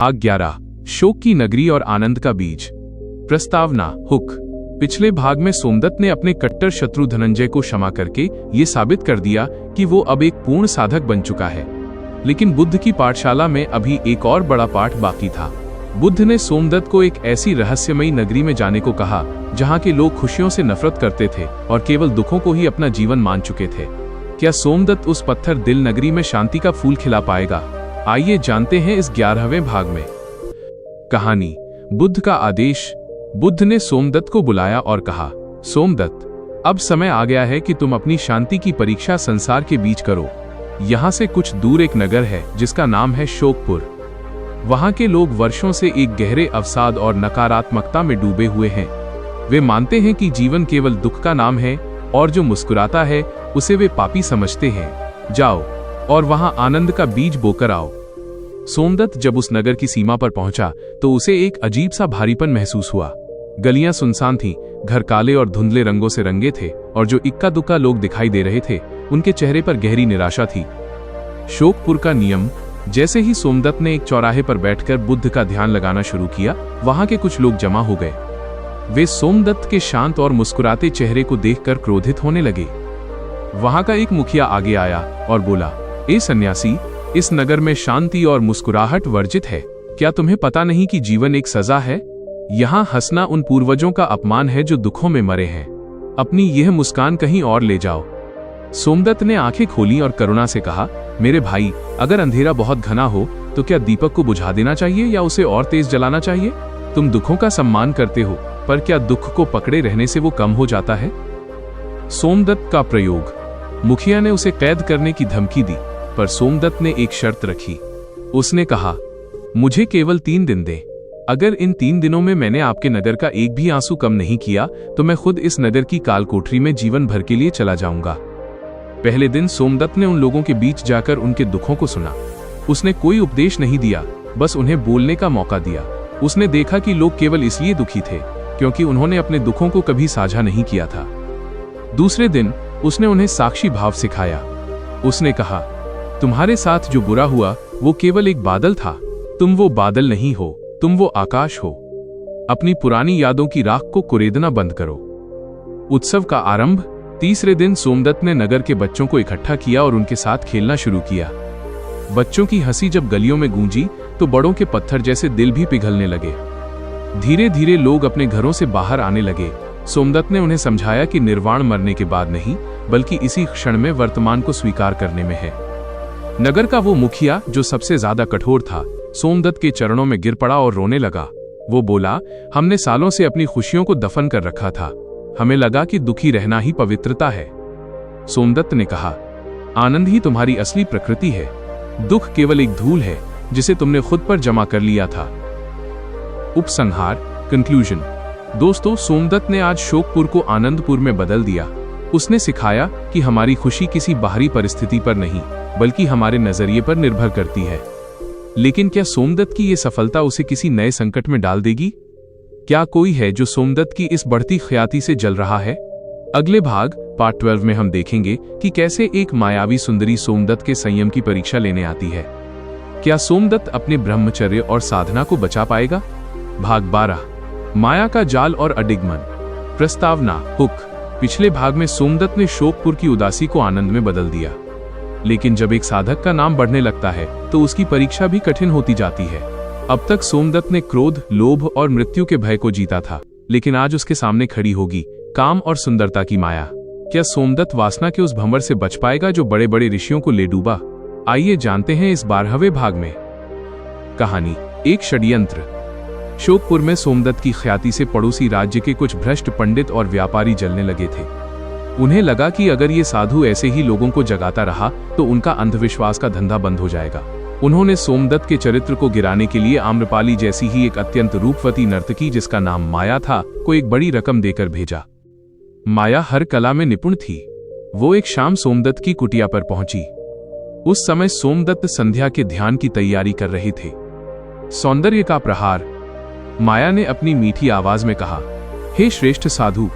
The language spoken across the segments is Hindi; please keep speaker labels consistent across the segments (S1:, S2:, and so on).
S1: भाग 11 शोक की नगरी और आनंद का बीज। प्रस्तावना हुक। पिछले भाग में सोमदत्त ने अपने कट्टर शत्रु धनंजय को क्षमा करके ये साबित कर दिया कि वो अब एक पूर्ण साधक बन चुका है। लेकिन बुद्ध की पाठशाला में अभी एक और बड़ा पाठ बाकी था। बुद्ध ने सोमदत्त को एक ऐसी रहस्यमयी नगरी में जाने को कहा जहाँ के लोग खुशियों से नफरत करते थे और केवल दुखों को ही अपना जीवन मान चुके थे। क्या सोमदत्त उस पत्थर दिल नगरी में शांति का फूल खिला पाएगा? आइए जानते हैं इस 11वें भाग में। कहानी बुद्ध का आदेश। बुद्ध ने सोमदत्त को बुलाया और कहा, सोमदत्त, अब समय आ गया है कि तुम अपनी शांति की परीक्षा संसार के बीच करो। यहाँ से कुछ दूर एक नगर है जिसका नाम है शोकपुर। वहाँ के लोग वर्षों से एक गहरे अवसाद और नकारात्मकता में डूबे हुए हैं। वे मानते हैं कि जीवन केवल दुख का नाम है और जो मुस्कुराता है उसे वे पापी समझते हैं। जाओ और वहां आनंद का बीज बोकर आओ। सोमदत्त जब उस नगर की सीमा पर पहुंचा तो उसे एक अजीब सा भारीपन महसूस हुआ। गलियां सुनसान थीं, घर काले और धुंधले रंगों से रंगे थे और जो इक्का दुक्का लोग दिखाई दे रहे थे उनके चेहरे पर गहरी निराशा थी। शोकपुर का नियम। जैसे ही सोमदत्त ने एक चौराहे पर बैठकर बुद्ध का ध्यान लगाना शुरू किया, वहां के कुछ लोग जमा हो गए। वे सोमदत्त के शांत और मुस्कुराते चेहरे को देखकर क्रोधित होने लगे। वहां का एक मुखिया आगे आया और बोला, ए सन्यासी, इस नगर में शांति और मुस्कुराहट वर्जित है। क्या तुम्हें पता नहीं कि जीवन एक सजा है? यहाँ हंसना उन पूर्वजों का अपमान है जो दुखों में मरे हैं। अपनी यह मुस्कान कहीं और ले जाओ। सोमदत्त ने आंखें खोली और करुणा से कहा, मेरे भाई, अगर अंधेरा बहुत घना हो तो क्या दीपक को बुझा देना चाहिए या उसे और तेज जलाना चाहिए? तुम दुखों का सम्मान करते हो, पर क्या दुख को पकड़े रहने से वो कम हो जाता है? सोमदत्त का प्रयोग। मुखिया ने उसे कैद करने की धमकी दी, पर सोमदत्त ने एक शर्त रखी। उसने कहा, मुझे केवल 3 दिन दे। अगर इन 3 दिनों में मैंने आपके नगर का एक भी आंसू कम नहीं किया तो मैं खुद इस नगर की काल कोठरी में जीवन भर के लिए चला जाऊंगा। पहले दिन सोमदत्त ने उन लोगों के बीच जाकर उनके दुखों को सुना। उसने कोई उपदेश नहीं दिया, बस उन्हें बोलने का मौका दिया। उसने देखा कि लोग केवल इसलिए दुखी थे क्योंकि उन्होंने अपने दुखों को कभी साझा नहीं किया था। दूसरे दिन उसने उन्हें साक्षी भाव सिखाया। उसने कहा, तुम्हारे साथ जो बुरा हुआ वो केवल एक बादल था। तुम वो बादल नहीं हो, तुम वो आकाश हो। अपनी पुरानी यादों की राख को कुरेदना बंद करो। उत्सव का आरंभ। तीसरे दिन सोमदत्त ने नगर के बच्चों को इकट्ठा किया और उनके साथ खेलना शुरू किया। बच्चों की हंसी जब गलियों में गूंजी तो बड़ों के पत्थर जैसे दिल भी पिघलने लगे। धीरे धीरे लोग अपने घरों से बाहर आने लगे। सोमदत्त ने उन्हें समझाया कि निर्वाण मरने के बाद नहीं, बल्कि इसी क्षण में वर्तमान को स्वीकार करने में है। नगर का वो मुखिया जो सबसे ज्यादा कठोर था, सोमदत्त के चरणों में गिर पड़ा और रोने लगा। वो बोला, हमने सालों से अपनी खुशियों को दफन कर रखा था। हमें लगा कि दुखी रहना ही पवित्रता है। सोमदत्त ने कहा, आनंद ही तुम्हारी असली प्रकृति है। दुख केवल एक धूल है जिसे तुमने खुद पर जमा कर लिया था। उपसंहार, कंक्लूजन। दोस्तों, सोमदत्त ने आज शोकपुर को आनंदपुर में बदल दिया। उसने सिखाया कि हमारी खुशी किसी बाहरी परिस्थिति पर नहीं, बल्कि हमारे नजरिए पर निर्भर करती है। लेकिन क्या सोमदत्त की ये सफलता उसे किसी नए संकट में डाल देगी? क्या कोई है जो सोमदत्त की इस बढ़ती ख्याति से जल रहा है? अगले भाग पार्ट 12 में हम देखेंगे कि कैसे एक मायावी सुंदरी सोमदत्त के संयम की परीक्षा लेने आती है। क्या सोमदत्त अपने ब्रह्मचर्य और साधना को बचा पाएगा? भाग 12, माया का जाल और अडिगमन। प्रस्तावना हुक। पिछले भाग में सोमदत्त ने शोकपुर की उदासी को आनंद में बदल दिया। लेकिन जब एक साधक का नाम बढ़ने लगता है तो उसकी परीक्षा भी कठिन होती जाती है। अब तक सोमदत्त ने क्रोध, लोभ और मृत्यु के भय को जीता था, लेकिन आज उसके सामने खड़ी होगी काम और सुंदरता की माया। क्या सोमदत्त वासना के उस भंवर से बच पाएगा जो बड़े बड़े ऋषियों को ले डूबा? आइए जानते हैं इस 12वें भाग में। कहानी एक षड्यंत्र। शोकपुर में सोमदत्त की ख्याति से पड़ोसी राज्य के कुछ भ्रष्ट पंडित और व्यापारी जलने लगे थे। उन्हें लगा कि अगर ये साधु ऐसे ही लोगों को जगाता रहा तो उनका अंधविश्वास का धंधा बंद हो जाएगा। उन्होंने सोमदत्त के चरित्र को गिराने के लिए आम्रपाली जैसी ही एक अत्यंत रूपवती नर्तकी जिसका नाम माया था को एक बड़ी रकम देकर भेजा। माया हर कला में निपुण थी। वो एक शाम सोमदत्त की कुटिया पर पहुंची। उस समय सोमदत्त संध्या के ध्यान की तैयारी कर रहे थे। सौंदर्य का प्रहार। माया ने अपनी मीठी आवाज में कहा, हे श्रेष्ठ साधु,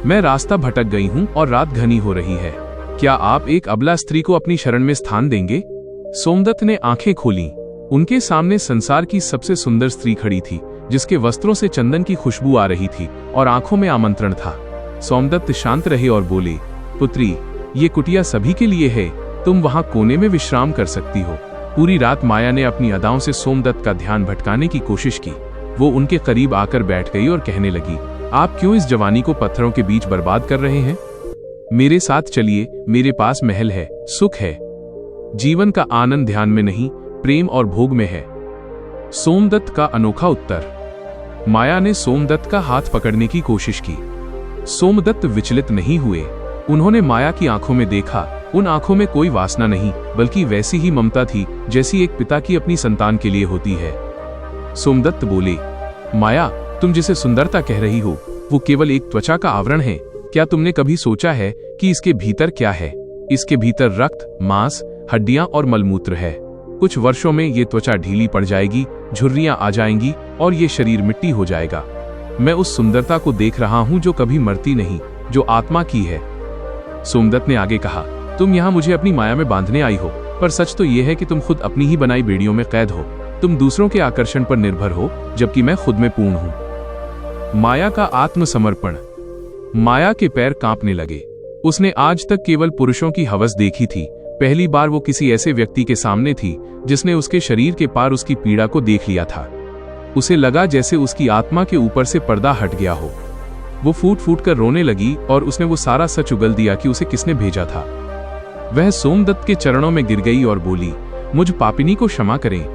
S1: मैं रास्ता भटक गई हूं और रात घनी हो रही है। क्या आप एक अबला स्त्री को अपनी शरण में स्थान देंगे? सोमदत्त ने आंखें खोलीं। उनके सामने संसार की सबसे सुंदर स्त्री खड़ी थी, जिसके वस्त्रों से चंदन की खुशबू आ रही थी और आंखों में आमंत्रण था। सोमदत्त शांत रहे और बोले, पुत्री, ये कुटिया सभी के लिए है, तुम वहां कोने में विश्राम कर सकती हो। पूरी रात माया ने अपनी अदाओं से सोमदत्त का ध्यान भटकाने की कोशिश की। वो उनके करीब आकर बैठ गई और कहने लगी, आप क्यों इस जवानी को पत्थरों के बीच बर्बाद कर रहे हैं? मेरे साथ चलिए, मेरे पास महल है, सुख है। जीवन का आनंद ध्यान में नहीं, प्रेम और भोग में है। सोमदत्त का अनोखा उत्तर। माया ने सोमदत्त का हाथ पकड़ने की कोशिश की। सोमदत्त विचलित नहीं हुए। उन्होंने माया की आंखों में देखा। उन आंखों में कोई वासना नहीं, बल्कि वैसी ही ममता थी जैसी एक पिता की अपनी संतान के लिए होती है। सोमदत्त बोले, माया, तुम जिसे सुंदरता कह रही हो, वो केवल एक त्वचा का आवरण है। क्या तुमने कभी सोचा है कि इसके भीतर क्या है? इसके भीतर रक्त, मांस, हड्डियां और मलमूत्र है। कुछ वर्षों में ये त्वचा ढीली पड़ जाएगी, झुर्रियां आ जाएंगी और ये शरीर मिट्टी हो जाएगा। मैं उस सुंदरता को देख रहा हूं जो कभी मरती नहीं, जो आत्मा की है। सोमदत्त ने आगे कहा, तुम यहाँ मुझे अपनी माया में बांधने आई हो, पर सच तो यह है कि तुम खुद अपनी ही बनाई बेड़ियों में कैद हो। तुम दूसरों के आकर्षण पर निर्भर हो, जबकि मैं खुद में पूर्ण हूं। माया का आत्मसमर्पण। माया के पैर कांपने लगे। उसने आज तक केवल पुरुषों की हवस देखी थी। पहली बार वो किसी ऐसे व्यक्ति के सामने थी जिसने उसके शरीर के पार उसकी पीड़ा को देख लिया था। उसे लगा जैसे उसकी आत्मा के ऊपर से पर्दा हट गया हो। वो फूट फूट कर रोने लगी और उसने वो सारा सच उगल दिया कि उसे किसने भेजा था। वह सोमदत्त के चरणों में गिर गई और बोली, मुझ पापिनी को क्षमा करें।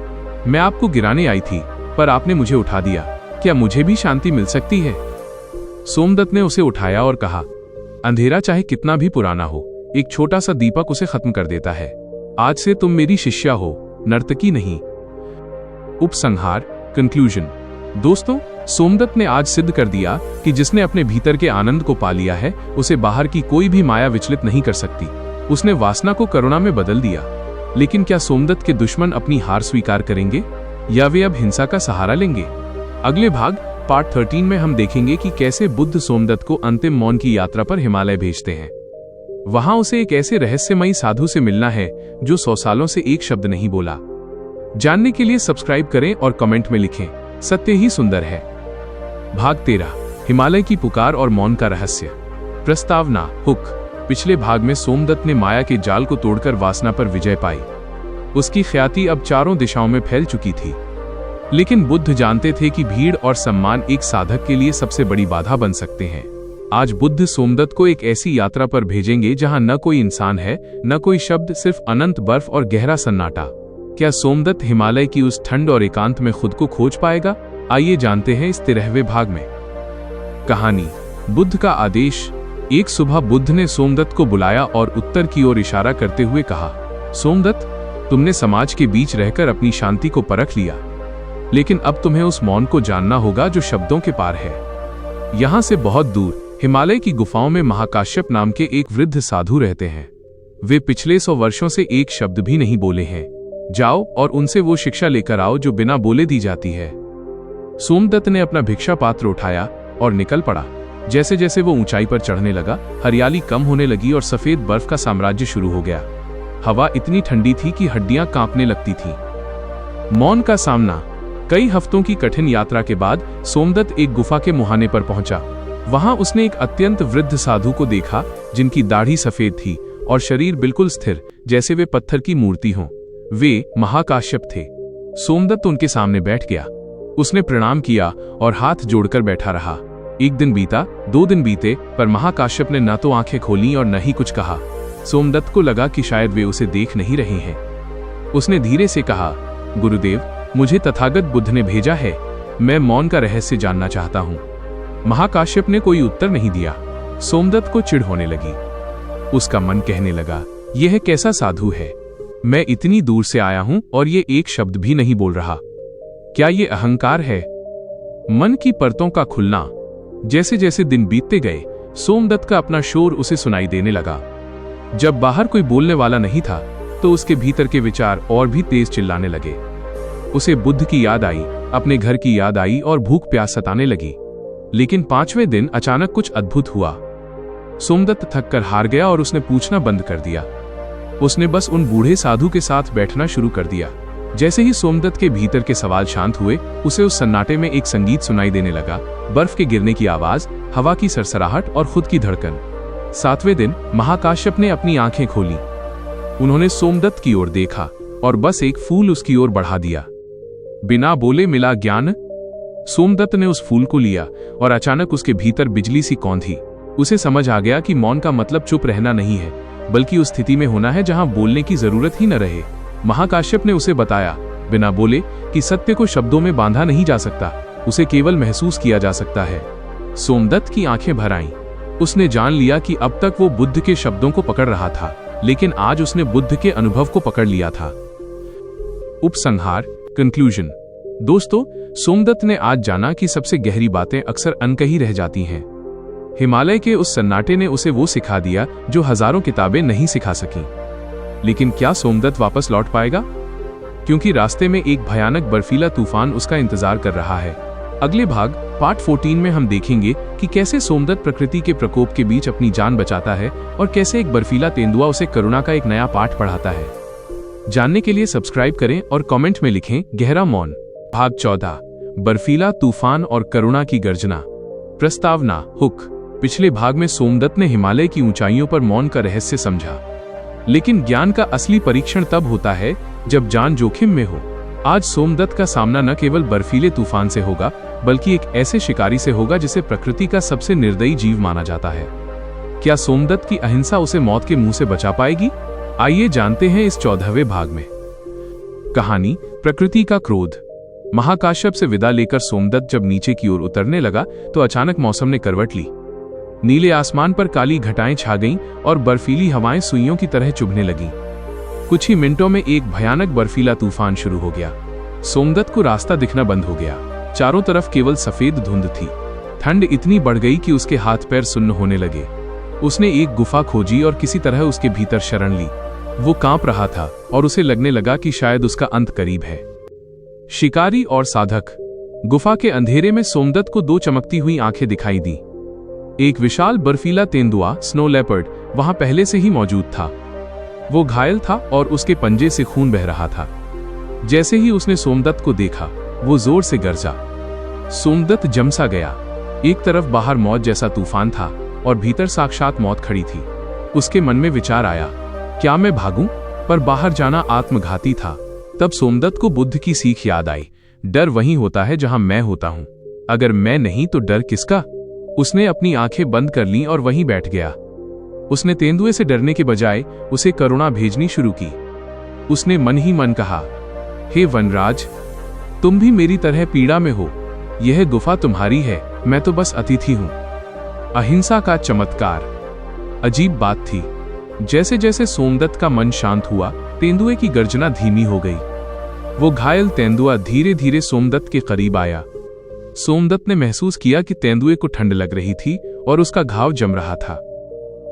S1: मैं आपको गिराने आई थी, पर आपने मुझे उठा दिया। क्या मुझे भी शांति मिल सकती है? सोमदत्त ने उसे उठाया और कहा, अंधेरा चाहे कितना भी पुराना हो, एक छोटा सा दीपक उसे खत्म कर देता है। आज से तुम मेरी शिष्या हो, नर्तकी नहीं। उपसंहार, कंक्लूजन। दोस्तों, सोमदत्त ने आज सिद्ध कर दिया कि जिसने अपने भीतर के आनंद को पा लिया है, उसे बाहर की कोई भी माया विचलित नहीं कर सकती। उसने वासना को करुणा में बदल दिया। लेकिन क्या सोमदत्त के दुश्मन अपनी हार स्वीकार करेंगे या वे अब हिंसा का सहारा लेंगे? अगले भाग पार्ट 13 में हम देखेंगे कि कैसे बुद्ध सोमदत्त को अंतिम मौन की यात्रा पर हिमालय भेजते हैं। वहां उसे एक ऐसे रहस्यमयी साधु से मिलना है जो 100 सालों से एक शब्द नहीं बोला। जानने के लिए सब्सक्राइब करें और कमेंट में लिखें, सत्य ही सुंदर है। भाग 13, हिमालय की पुकार और मौन का रहस्य। प्रस्तावना, हुक। पिछले भाग में सोमदत्त ने माया के जाल को तोड़कर वासना पर विजय पाई। उसकी ख्याति अब चारों दिशाओं में फैल चुकी थी। लेकिन बुद्ध जानते थे कि भीड़ और सम्मान एक साधक के लिए सबसे बड़ी बाधा बन सकते हैं। आज बुद्ध सोमदत्त को एक ऐसी यात्रा पर भेजेंगे जहां न कोई इंसान है, न कोई शब्द, सिर्फ अनंत बर्फ और गहरा सन्नाटा। क्या सोमदत्त हिमालय की उस ठंड और एकांत में खुद को खोज पाएगा? आइए जानते हैं इस 13वें भाग में। कहानी, बुद्ध का आदेश। एक सुबह बुद्ध ने सोमदत्त को बुलाया और उत्तर की ओर इशारा करते हुए कहा, सोमदत्त, तुमने समाज के बीच रहकर अपनी शांति को परख लिया, लेकिन अब तुम्हें उस मौन को जानना होगा जो शब्दों के पार है। यहां से बहुत दूर हिमालय की गुफाओं में महाकाश्यप नाम के एक वृद्ध साधु रहते हैं। वे पिछले 100 वर्षों से एक शब्द भी नहीं बोले हैं। जाओ और उनसे वो शिक्षा लेकर आओ जो बिना बोले दी जाती है। सोमदत्त ने अपना भिक्षा पात्र उठाया और निकल पड़ा। जैसे जैसे वो ऊंचाई पर चढ़ने लगा, हरियाली कम होने लगी और सफेद बर्फ का साम्राज्य शुरू हो गया। हवा इतनी ठंडी थी कि हड्डियां कांपने लगती थी। मौन का सामना। कई हफ्तों की कठिन यात्रा के बाद सोमदत्त एक गुफा के मुहाने पर पहुंचा। वहां उसने एक अत्यंत वृद्ध साधु को देखा, जिनकी दाढ़ी सफेद थी और शरीर बिल्कुल स्थिर, जैसे वे पत्थर की मूर्ति हों। वे महाकाश्यप थे। सोमदत्त उनके सामने बैठ गया। उसने प्रणाम किया और हाथ जोड़कर बैठा रहा। एक दिन बीता, 2 दिन बीते, पर महाकाश्यप ने न तो आंखें खोली और न ही कुछ कहा। सोमदत्त को लगा कि शायद वे उसे देख नहीं रहे हैं। उसने धीरे से कहा, गुरुदेव, मुझे तथागत बुद्ध ने भेजा है। मैं मौन का रहस्य जानना चाहता हूं। महाकाश्यप ने कोई उत्तर नहीं दिया। सोमदत्त को चिढ़ होने लगी। उसका मन कहने लगा, यह कैसा साधु है? मैं इतनी दूर से आया हूं और ये एक शब्द भी नहीं बोल रहा। क्या ये अहंकार है? मन की परतों का खुलना। जैसे जैसे दिन बीतते गए, सोमदत्त का अपना शोर उसे सुनाई देने लगा। जब बाहर कोई बोलने वाला नहीं था, तो उसके भीतर के विचार और भी तेज चिल्लाने लगे। उसे बुद्ध की याद आई, अपने घर की याद आई और भूख प्यास सताने लगी। लेकिन 5वें दिन अचानक कुछ अद्भुत हुआ। सोमदत्त थक कर हार गया और उसने पूछना बंद कर दिया। उसने बस उन बूढ़े साधु के साथ बैठना शुरू कर दिया। जैसे ही सोमदत्त के भीतर के सवाल शांत हुए, उसे उस सन्नाटे में एक संगीत सुनाई देने लगा, बर्फ के गिरने की आवाज, हवा की सरसराहट और खुद की धड़कन। 7वें दिन महाकाश्यप ने अपनी आंखें खोली। उन्होंने सोमदत्त की ओर देखा और बस एक फूल उसकी ओर बढ़ा दिया। बिना बोले मिला ज्ञान। सोमदत्त ने उस फूल को लिया और अचानक उसके भीतर बिजली सी कौंधी। उसे समझ आ गया कि मौन का मतलब चुप रहना नहीं है, बल्कि उस स्थिति में होना है जहां बोलने की जरूरत ही न रहे। महाकाश्यप ने उसे बताया, बिना बोले, कि सत्य को शब्दों में बांधा नहीं जा सकता, उसे केवल महसूस किया जा सकता है। सोमदत्त की आंखें भर आईं। उसने जान लिया कि अब तक वो बुद्ध के शब्दों को पकड़ रहा था, लेकिन आज उसने बुद्ध के अनुभव को पकड़ लिया था। उपसंहार, कंक्लूजन। दोस्तों, सोमदत्त ने आज जाना कि सबसे गहरी बातें अक्सर अनकही रह जाती हैं। हिमालय के उस सन्नाटे ने उसे वो सिखा दिया जो हजारों किताबें नहीं सिखा सकीं। लेकिन क्या सोमदत्त वापस लौट पाएगा? क्योंकि रास्ते में एक भयानक बर्फीला तूफान उसका इंतजार कर रहा है। अगले भाग पार्ट 14 में हम देखेंगे कि कैसे सोमदत्त प्रकृति के प्रकोप के बीच अपनी जान बचाता है और कैसे एक बर्फीला तेंदुआ उसे करुणा का एक नया पाठ पढ़ाता है। जानने के लिए सब्सक्राइब करें और कमेंट में लिखें गहरा मौन। भाग 14, बर्फीला तूफान और करुणा की गर्जना। प्रस्तावना, हुक। पिछले भाग में सोमदत्त ने हिमालय की ऊंचाइयों पर मौन का रहस्य समझा, लेकिन ज्ञान का असली परीक्षण तब होता है जब जान जोखिम में हो। आज सोमदत्त का सामना न केवल बर्फीले तूफान से होगा, बल्कि एक ऐसे शिकारी से होगा जिसे प्रकृति का सबसे निर्दयी जीव माना जाता है। क्या सोमदत्त की अहिंसा उसे मौत के मुंह से बचा पाएगी? आइए जानते हैं इस 14वें भाग में। कहानी, प्रकृति का क्रोध। महाकाश्यप से विदा लेकर सोमदत्त जब नीचे की ओर उतरने लगा तो अचानक मौसम ने करवट ली। नीले आसमान पर काली घटाएं छा गईं और बर्फीली हवाएं सुइयों की तरह चुभने लगीं। कुछ ही मिनटों में एक भयानक बर्फीला तूफान शुरू हो गया। सोमदत्त को रास्ता दिखना बंद हो गया। चारों तरफ केवल सफेद धुंध थी। ठंड इतनी बढ़ गई कि उसके हाथ पैर सुन्न होने लगे। उसने एक गुफा खोजी और किसी तरह उसके भीतर शरण ली। वो कांप रहा था और उसे लगने लगा कि शायद उसका अंत करीब है। शिकारी और साधक। गुफा के अंधेरे में सोमदत्त को दो चमकती हुई आंखें दिखाई दी। एक विशाल बर्फीला तेंदुआ, स्नो लेपर्ड, वहां पहले से ही मौजूद था। वो घायल था और उसके पंजे से खून बह रहा था। जैसे ही उसने सोमदत्त को देखा, वो जोर से गरजा। सोमदत्त जमसा गया। एक तरफ बाहर मौत जैसा तूफान था और भीतर साक्षात मौत खड़ी थी। उसके मन में विचार आया, क्या मैं भागूं? पर बाहर जाना आत्मघाती था। तब सोमदत्त को बुद्ध की सीख याद आई, डर वहीं होता है जहां मैं होता हूं। अगर मैं नहीं तो डर किसका? उसने अपनी आंखें बंद कर लीं और वहीं बैठ गया। उसने तेंदुए से डरने के बजाय उसे करुणा भेजनी शुरू की। उसने मन ही मन कहा, हे वनराज, तुम भी मेरी तरह पीड़ा में हो। यह गुफा तुम्हारी है, मैं तो बस अतिथि हूं। अहिंसा का चमत्कार। अजीब बात थी, जैसे जैसे सोमदत्त का मन शांत हुआ, तेंदुए की गर्जना धीमी हो गई। वो घायल तेंदुआ धीरे धीरे सोमदत्त के करीब आया। सोमदत्त ने महसूस किया कि तेंदुए को ठंड लग रही थी और उसका घाव जम रहा था।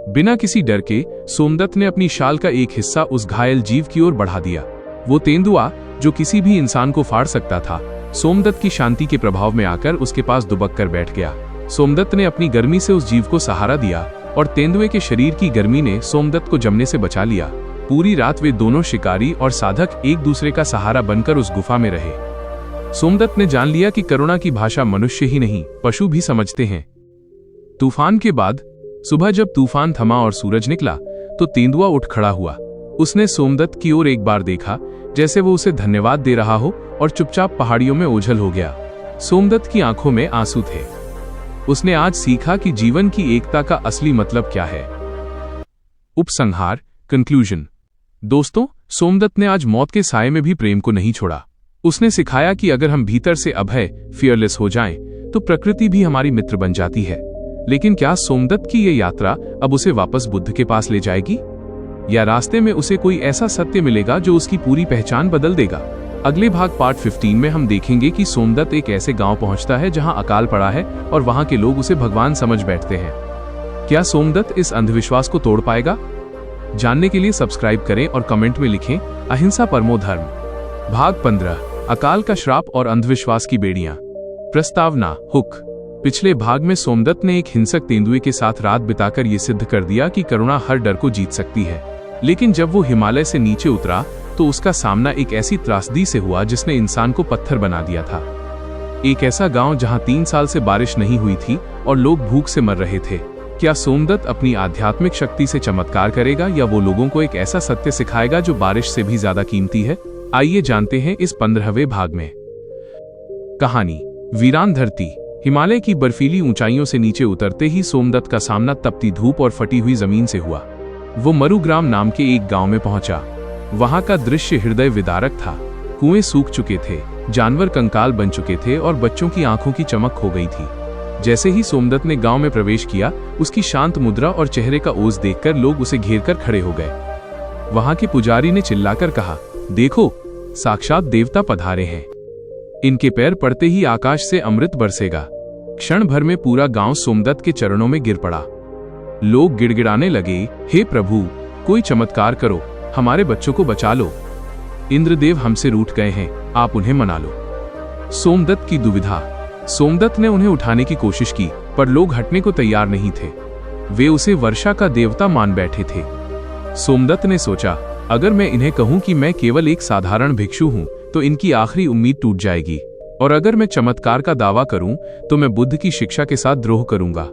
S1: बिना किसी डर के सोमदत्त ने अपनी शाल का एक हिस्सा उस घायल जीव की ओर बढ़ा दिया। वो तेंदुआ, जो किसी भी इंसान को फाड़ सकता था, सोमदत्त की शांति के प्रभाव में आकर उसके पास दुबक कर बैठ गया। सोमदत्त ने अपनी गर्मी से उस जीव को सहारा दिया और तेंदुए के शरीर की गर्मी ने सोमदत्त को जमने से बचा लिया। पूरी रात वे दोनों शिकारी और साधक एक दूसरे का सहारा बनकर उस गुफा में रहे। सोमदत्त ने जान लिया कि करुणा की भाषा मनुष्य ही नहीं, पशु भी समझते हैं। तूफान के बाद सुबह जब तूफान थमा और सूरज निकला तो तेंदुआ उठ खड़ा हुआ। उसने सोमदत्त की ओर एक बार देखा, जैसे वो उसे धन्यवाद दे रहा हो, और चुपचाप पहाड़ियों में ओझल हो गया। सोमदत्त की आंखों में आंसू थे। उसने आज सीखा कि जीवन की एकता का असली मतलब क्या है। उपसंहार, कंक्लूजन। दोस्तों, सोमदत्त ने आज मौत के साये में भी प्रेम को नहीं छोड़ा। उसने सिखाया कि अगर हम भीतर से अभय, फियरलेस हो जाएं, तो प्रकृति भी हमारी मित्र बन जाती है। लेकिन क्या सोमदत्त की ये यात्रा अब उसे वापस बुद्ध के पास ले जाएगी, या रास्ते में उसे कोई ऐसा सत्य मिलेगा जो उसकी पूरी पहचान बदल देगा? अगले भाग पार्ट 15 में हम देखेंगे कि सोमदत्त एक ऐसे गांव पहुंचता है जहां अकाल पड़ा है और वहां के लोग उसे भगवान समझ बैठते हैं। क्या सोमदत्त इस अंधविश्वास को तोड़ पाएगा? जानने के लिए सब्सक्राइब करें और कमेंट में लिखें अहिंसा परमो धर्म। भाग 15, अकाल का श्राप और अंधविश्वास की बेड़ियां। प्रस्तावना, हुक। पिछले भाग में सोमदत्त ने एक हिंसक तेंदुए के साथ रात बिताकर ये सिद्ध कर दिया कि करुणा हर डर को जीत सकती है। लेकिन जब वो हिमालय से नीचे उतरा तो उसका सामना एक ऐसी त्रासदी से हुआ जिसने इंसान को पत्थर बना दिया था। एक ऐसा गांव जहां 3 साल से बारिश नहीं हुई थी और लोग भूख से मर रहे थे। क्या सोमदत्त अपनी आध्यात्मिक शक्ति से चमत्कार करेगा या वो लोगों को एक ऐसा सत्य सिखाएगा जो बारिश से भी ज्यादा कीमती है? आइए जानते हैं इस 15वें भाग में। कहानी वीरान धरती। हिमालय की बर्फीली ऊंचाइयों से नीचे उतरते ही सोमदत्त का सामना तपती धूप और फटी हुई जमीन से हुआ। वो मरुग्राम नाम के एक गांव में पहुंचा। वहां का दृश्य हृदय विदारक था। कुएं सूख चुके थे, जानवर कंकाल बन चुके थे और बच्चों की आंखों की चमक खो गई थी। जैसे ही सोमदत्त ने गांव में प्रवेश किया, उसकी शांत मुद्रा और चेहरे का ओज देखकर लोग उसे घेरकर खड़े हो गए। वहां के पुजारी ने चिल्लाकर कहा, देखो, साक्षात देवता पधारे हैं। इनके पैर पड़ते ही आकाश से अमृत बरसेगा। क्षण भर में पूरा गांव सोमदत्त के चरणों में गिर पड़ा। लोग गिड़गिड़ाने लगे, हे प्रभु, कोई चमत्कार करो, हमारे बच्चों को बचा लो। इंद्रदेव हमसे रूठ गए हैं, आप उन्हें मना लो। सोमदत्त की दुविधा। सोमदत्त ने उन्हें उठाने की कोशिश की, पर लोग हटने को तैयार नहीं थे। वे उसे वर्षा का देवता मान बैठे थे। सोमदत्त ने सोचा, अगर मैं इन्हें कहूं कि मैं केवल एक साधारण भिक्षु हूं, तो इनकी आखिरी उम्मीद टूट जाएगी, और अगर मैं चमत्कार का दावा करूं, तो मैं बुद्ध की शिक्षा के साथ द्रोह करूंगा।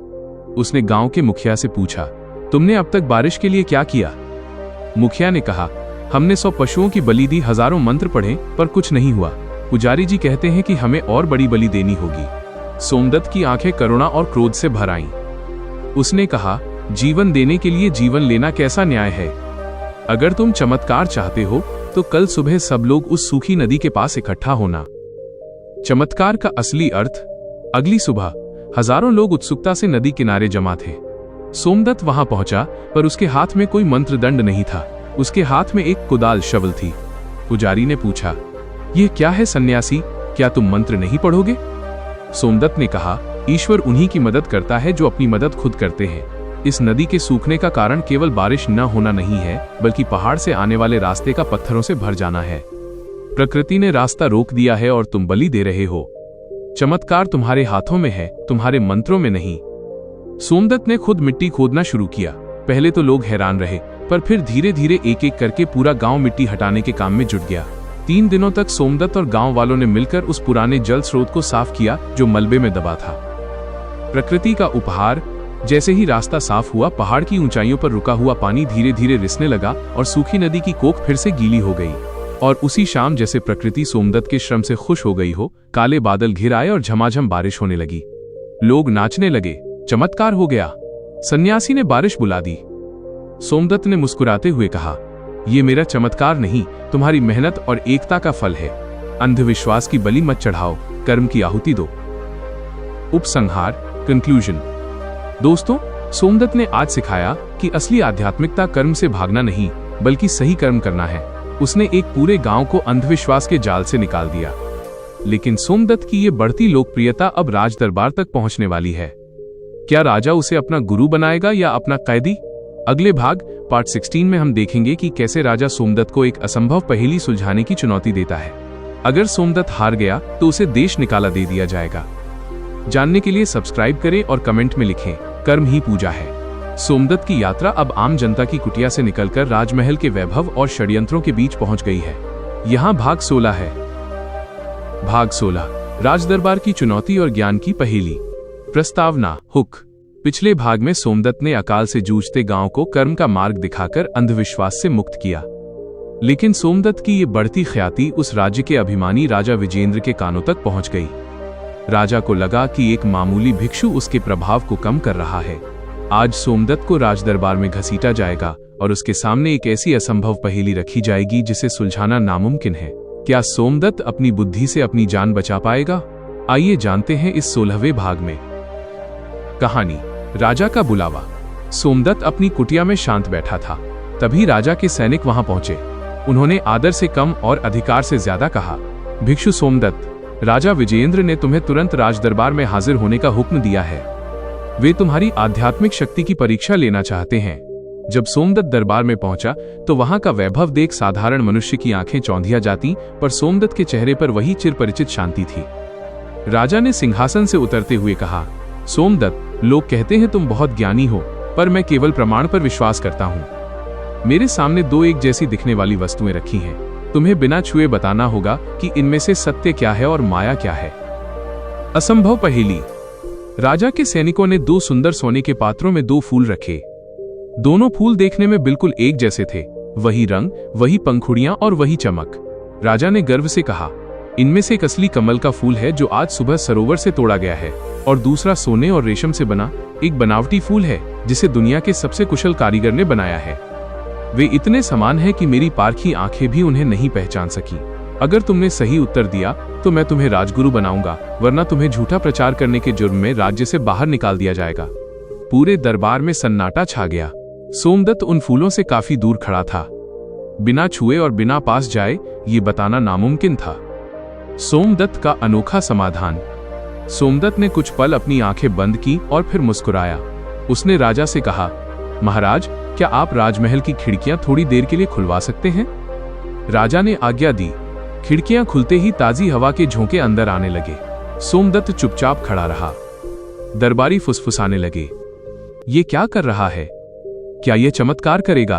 S1: उसने गांव के मुखिया से पूछा, तुमने अब तक बारिश के लिए क्या किया? मुखिया ने कहा, हमने 100 पशुओं की बलि दी, हजारों मंत्र पढ़े, पर कुछ नहीं हुआ। पुजारी जी कहते हैं कि हमें और बड़ी बलि देनी होगी। सोमदत्त की आंखें करुणा और क्रोध से भर आईं। उसने कहा, जीवन देने के लिए जीवन लेना कैसा न्याय है? अगर तुम चमत्कार चाहते हो तो कल सुबह सब लोग उस सूखी नदी के पास इकट्ठा होना। चमत्कार का असली अर्थ। अगली सुबह हजारों लोग उत्सुकता से नदी किनारे जमा थे। सोमदत्त वहां पहुंचा, पर उसके हाथ में कोई मंत्र दंड नहीं था। उसके हाथ में एक कुदाल शवल थी। पुजारी ने पूछा, यह क्या है सन्यासी, क्या तुम मंत्र नहीं पढ़ोगे? सोमदत्त ने कहा, ईश्वर उन्हीं की मदद करता है जो अपनी मदद खुद करते हैं। इस नदी के सूखने का कारण केवल बारिश न होना नहीं है, बल्कि पहाड़ से आने वाले रास्ते का पत्थरों से भर जाना है। प्रकृति ने रास्ता रोक दिया है और तुम बलि दे रहे हो। चमत्कार तुम्हारे हाथों में है, तुम्हारे मंत्रों में नहीं। सोमदत्त ने खुद मिट्टी खोदना शुरू किया। पहले तो लोग हैरान रहे, पर फिर धीरे धीरे एक एक करके पूरा गांव मिट्टी हटाने के काम में जुट गया। 3 दिनों तक सोमदत्त और गांव वालों ने मिलकर उस पुराने जल स्रोत को साफ किया जो मलबे में दबा था। प्रकृति का उपहार। जैसे ही रास्ता साफ हुआ, पहाड़ की ऊंचाइयों पर रुका हुआ पानी धीरे धीरे रिसने लगा और सूखी नदी की कोख फिर से गीली हो गई। और उसी शाम, जैसे प्रकृति सोमदत्त के श्रम से खुश हो गई हो, काले बादल घिर आए और झमाझम बारिश होने लगी। लोग नाचने लगे, चमत्कार हो गया, सन्यासी ने बारिश बुला दी। सोमदत्त ने मुस्कुराते हुए कहा, यह मेरा चमत्कार नहीं, तुम्हारी मेहनत और एकता का फल है। अंधविश्वास की बलि मत चढ़ाओ, कर्म की आहुति दो। उपसंहार, कंक्लूजन। दोस्तों, सोमदत्त ने आज सिखाया कि असली आध्यात्मिकता कर्म से भागना नहीं, बल्कि सही कर्म करना है। उसने एक पूरे गांव को अंधविश्वास के जाल से निकाल दिया। लेकिन सोमदत्त की ये बढ़ती लोकप्रियता अब राज दरबार तक पहुंचने वाली है। क्या राजा उसे अपना गुरु बनाएगा या अपना कैदी? अगले भाग पार्ट 16 में हम देखेंगे कि कैसे राजा सोमदत्त को एक असंभव पहेली सुलझाने की चुनौती देता है। अगर सोमदत्त हार गया तो उसे देश निकाला दे दिया जाएगा। जानने के लिए सब्सक्राइब करें और कमेंट में लिखें, कर्म ही पूजा है। सोमदत्त की यात्रा अब आम जनता की कुटिया से निकलकर राजमहल के वैभव और षड्यंत्रों के बीच पहुंच गई है। यहाँ भाग 16 है। भाग 16, राजदरबार की चुनौती और ज्ञान की पहेली। प्रस्तावना, हुक। पिछले भाग में सोमदत्त ने अकाल से जूझते गांव को कर्म का मार्ग दिखाकर अंधविश्वास से मुक्त किया। लेकिन सोमदत्त की ये बढ़ती ख्याति उस राज्य के अभिमानी राजा विजेंद्र के कानों तक पहुंच गई। राजा को लगा कि एक मामूली भिक्षु उसके प्रभाव को कम कर रहा है। आज सोमदत्त को राजदरबार में घसीटा जाएगा और उसके सामने एक ऐसी असंभव पहेली रखी जाएगी जिसे सुलझाना नामुमकिन है। क्या सोमदत्त अपनी बुद्धि से अपनी जान बचा पाएगा? आइए जानते हैं इस 16वें भाग में। कहानी, राजा का बुलावा। सोमदत्त अपनी कुटिया में शांत बैठा था। तभी राजा के सैनिक वहां पहुंचे। उन्होंने आदर से कम और अधिकार से ज्यादा कहा, भिक्षु सोमदत्त, राजा विजेंद्र ने तुम्हें तुरंत राजदरबार में हाजिर होने का हुक्म दिया है। वे तुम्हारी आध्यात्मिक शक्ति की परीक्षा लेना चाहते हैं। जब सोमदत्त दरबार में पहुंचा तो वहां का वैभव देख साधारण मनुष्य की आंखें चौंधिया जाती, पर सोमदत्त के चेहरे पर वही चिरपरिचित शांति थी। राजा ने सिंहासन से उतरते हुए कहा, सोमदत्त, लोग कहते हैं तुम बहुत ज्ञानी हो, पर मैं केवल प्रमाण पर विश्वास करता हूं। मेरे सामने 2 एक जैसी दिखने वाली वस्तुएं रखी हैं। तुम्हें बिना छुए बताना होगा कि इनमें से सत्य क्या है और माया क्या है। असंभव पहेली। राजा के सैनिकों ने 2 सुंदर सोने के पात्रों में 2 फूल रखे। दोनों फूल देखने में बिल्कुल एक जैसे थे, वही रंग, वही पंखुड़ियां और वही चमक। राजा ने गर्व से कहा, इनमें से एक असली कमल का फूल है जो आज सुबह सरोवर से तोड़ा गया है, और दूसरा सोने और रेशम से बना एक बनावटी फूल है जिसे दुनिया के सबसे कुशल कारीगर ने बनाया है। वे इतने समान हैं कि मेरी पारखी आंखें भी उन्हें नहीं पहचान सकी। अगर तुमने सही उत्तर दिया तो मैं तुम्हें राजगुरु बनाऊंगा, वरना तुम्हें झूठा प्रचार करने के जुर्म में राज्य से बाहर निकाल दिया जाएगा। पूरे दरबार में सन्नाटा छा गया। सोमदत्त उन फूलों से काफी दूर खड़ा था। बिना छुए और बिना पास जाए ये बताना नामुमकिन था। सोमदत्त का अनोखा समाधान। सोमदत्त ने कुछ पल अपनी आंखें बंद की और फिर मुस्कुराया। उसने राजा से कहा, महाराज, क्या आप राजमहल की खिड़कियां थोड़ी देर के लिए खुलवा सकते हैं? राजा ने आज्ञा दी। खिड़कियां खुलते ही ताजी हवा के झोंके अंदर आने लगे। सोमदत्त चुपचाप खड़ा रहा। दरबारी फुसफुसाने लगे, ये क्या कर रहा है? क्या यह चमत्कार करेगा?